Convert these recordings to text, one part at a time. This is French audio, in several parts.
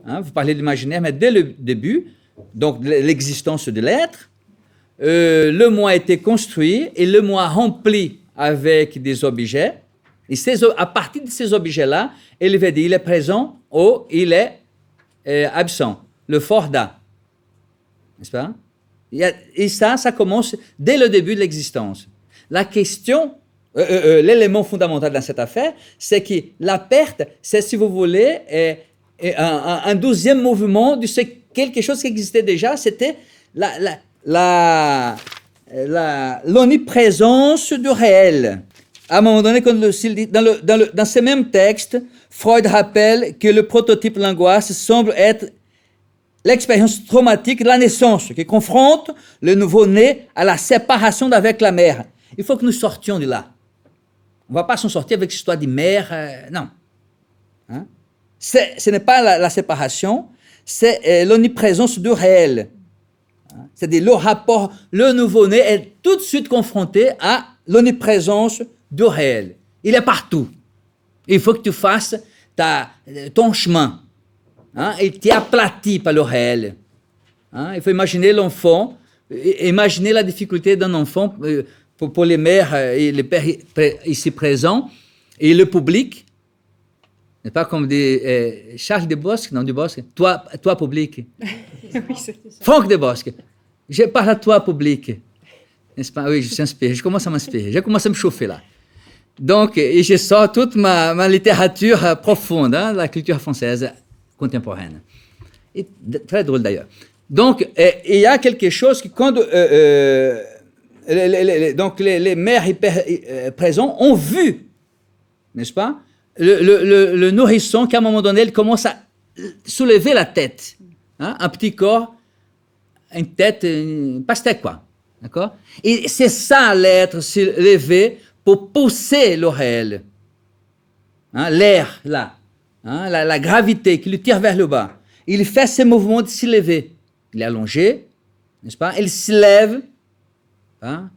Hein, vous parlez de l'imaginaire, mais dès le début, donc l'existence de l'être, le moi a été construit et le moi rempli avec des objets. Et à partir de ces objets-là, il veut dire il est présent ou il est absent. Le forda. N'est-ce pas? Et ça commence dès le début de l'existence. La question, l'élément fondamental dans cette affaire, c'est que la perte, c'est, si vous voulez, un deuxième mouvement de quelque chose qui existait déjà, c'était l'omniprésence du réel. À un moment donné, dans ce même texte, Freud rappelle que le prototype de l'angoisse semble être l'expérience traumatique de la naissance, qui confronte le nouveau-né à la séparation d'avec la mère. Il faut que nous sortions de là. On ne va pas s'en sortir avec cette histoire de mère, non. Hein? Ce n'est pas la séparation, c'est l'omniprésence du réel. Hein? C'est-à-dire le rapport, le nouveau-né est tout de suite confronté à l'omniprésence du réel. Il est partout. Il faut que tu fasses ton chemin. Hein? Il t'est aplati par le réel. Hein? Il faut imaginer l'enfant, imaginer la difficulté d'un enfant pour les mères et les pères ici présents et le public. N'est pas comme des Charles de Bosque, non, du Bosque. Toi public. Oui, c'est ça. Franck de Bosque. Je parle à toi public. N'est-ce pas? Oui, je s'inspire. Je commence à m'inspirer. Je commence à me chauffer là. Donc, et je sors toute ma littérature profonde, hein, de la culture française contemporaine. Et très drôle d'ailleurs. Donc, il y a quelque chose qui, quand les mères et pères présents ont vu, n'est-ce pas, le nourrisson qui, à un moment donné, il commence à soulever la tête. Hein, un petit corps, une tête, une pastèque, quoi. D'accord? Et c'est ça, l'être s'élever pour pousser le réel. Hein, l'air, là. Hein, la gravité qui le tire vers le bas. Il fait ce mouvement de s'élever. Il est allongé, n'est-ce pas? Il se lève. Hein,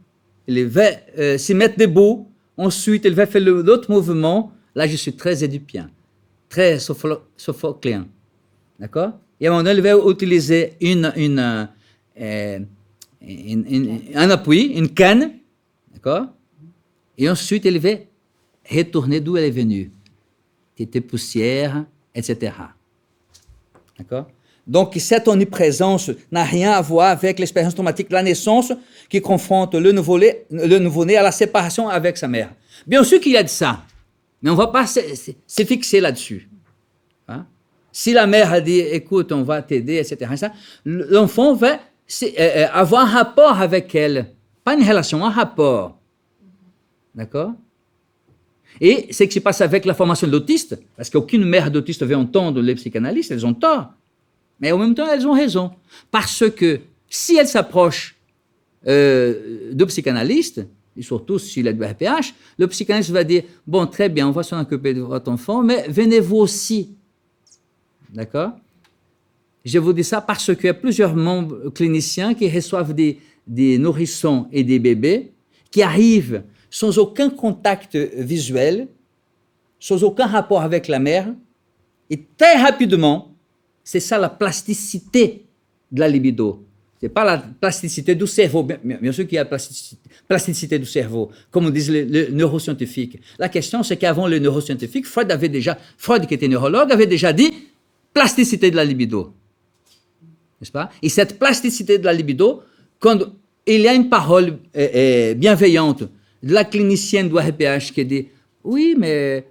il va se mettre debout. Ensuite, il va faire l'autre mouvement. Là, je suis très édipien, très sophocléen. D'accord? Et à un moment donné, il va utiliser un appui, une canne. D'accord? Et ensuite, il va retourner d'où elle est venue. Tété poussière, etc. D'accord? Donc, cette omniprésence n'a rien à voir avec l'expérience traumatique de la naissance qui confronte le nouveau-né à la séparation avec sa mère. Bien sûr qu'il y a de ça, mais on ne va pas se fixer là-dessus. Hein? Si la mère a dit, écoute, on va t'aider, etc., l'enfant va avoir un rapport avec elle. Pas une relation, un rapport. D'accord? Et ce qui se passe avec la formation de l'autiste, parce qu'aucune mère d'autiste veut entendre les psychanalystes, elles ont tort. Mais en même temps, elles ont raison. Parce que si elles s'approchent de psychanalystes, et surtout s'il est de RPH, le psychanalyste va dire, bon, très bien, on va s'en occuper de votre enfant, mais venez vous aussi. D'accord? Je vous dis ça parce qu'il y a plusieurs membres cliniciens qui reçoivent des nourrissons et des bébés qui arrivent sans aucun contact visuel, sans aucun rapport avec la mère, et très rapidement, c'est ça la plasticité de la libido. Ce n'est pas la plasticité du cerveau, bien sûr qu'il y a la plasticité du cerveau, comme disent les neuroscientifiques. La question, c'est qu'avant les neuroscientifiques, Freud qui était neurologue, avait déjà dit plasticité de la libido. N'est-ce pas? Et cette plasticité de la libido, quand il y a une parole bienveillante de la clinicienne du RPH qui dit « Oui, mais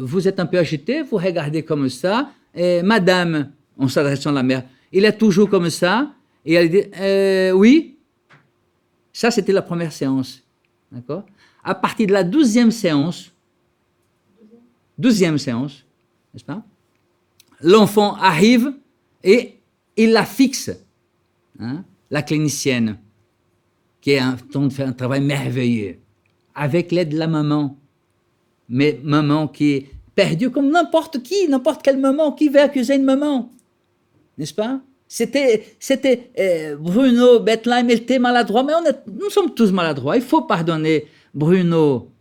vous êtes un peu agité, vous regardez comme ça, et madame, en s'adressant à la mère, il est toujours comme ça ?» Et elle dit « Oui. » Ça, c'était la première séance. D'accord? À partir de la 12e séance, n'est-ce pas? L'enfant arrive et il la fixe, hein, la clinicienne, qui est en train de faire un travail merveilleux, avec l'aide de la maman. Mais maman qui est perdue comme n'importe quelle maman, qui veut accuser une maman, n'est-ce pas? C'était Bruno Bettelheim, il était maladroit, mais nous sommes tous maladroits. Il faut pardonner Bruno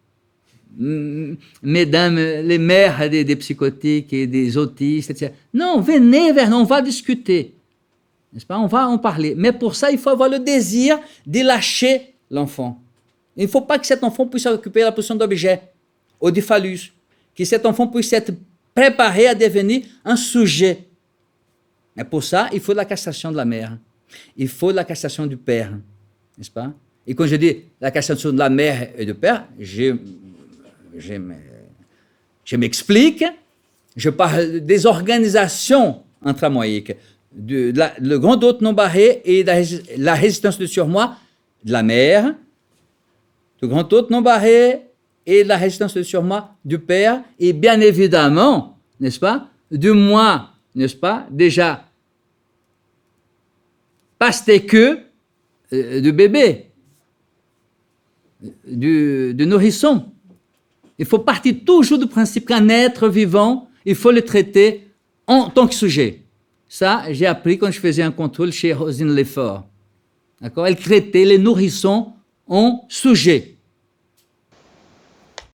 mesdames, les mères des psychotiques et des autistes, etc. Non, venez vers nous, on va discuter. N'est-ce pas? On va en parler. Mais pour ça, il faut avoir le désir de lâcher l'enfant. Il ne faut pas que cet enfant puisse occuper la position d'objet ou de phallus. Que cet enfant puisse être préparé à devenir un sujet. Mais pour ça, il faut la castration de la mère. Il faut la castration du père. N'est-ce pas? Et quand je dis la castration de la mère et du père, je m'explique, je parle des organisations intramoïques, le grand hôte non barré et la résistance de surmoi de la mère, du grand hôte non barré et la résistance de surmoi du père, et bien évidemment, n'est-ce pas, du moi, n'est-ce pas, déjà pastèque du bébé, du nourrisson. Il faut partir toujours du principe qu'un être vivant, il faut le traiter en tant que sujet. Ça, j'ai appris quand je faisais un contrôle chez Rosine Lefort. D'accord? Elle traitait les nourrissons en sujet.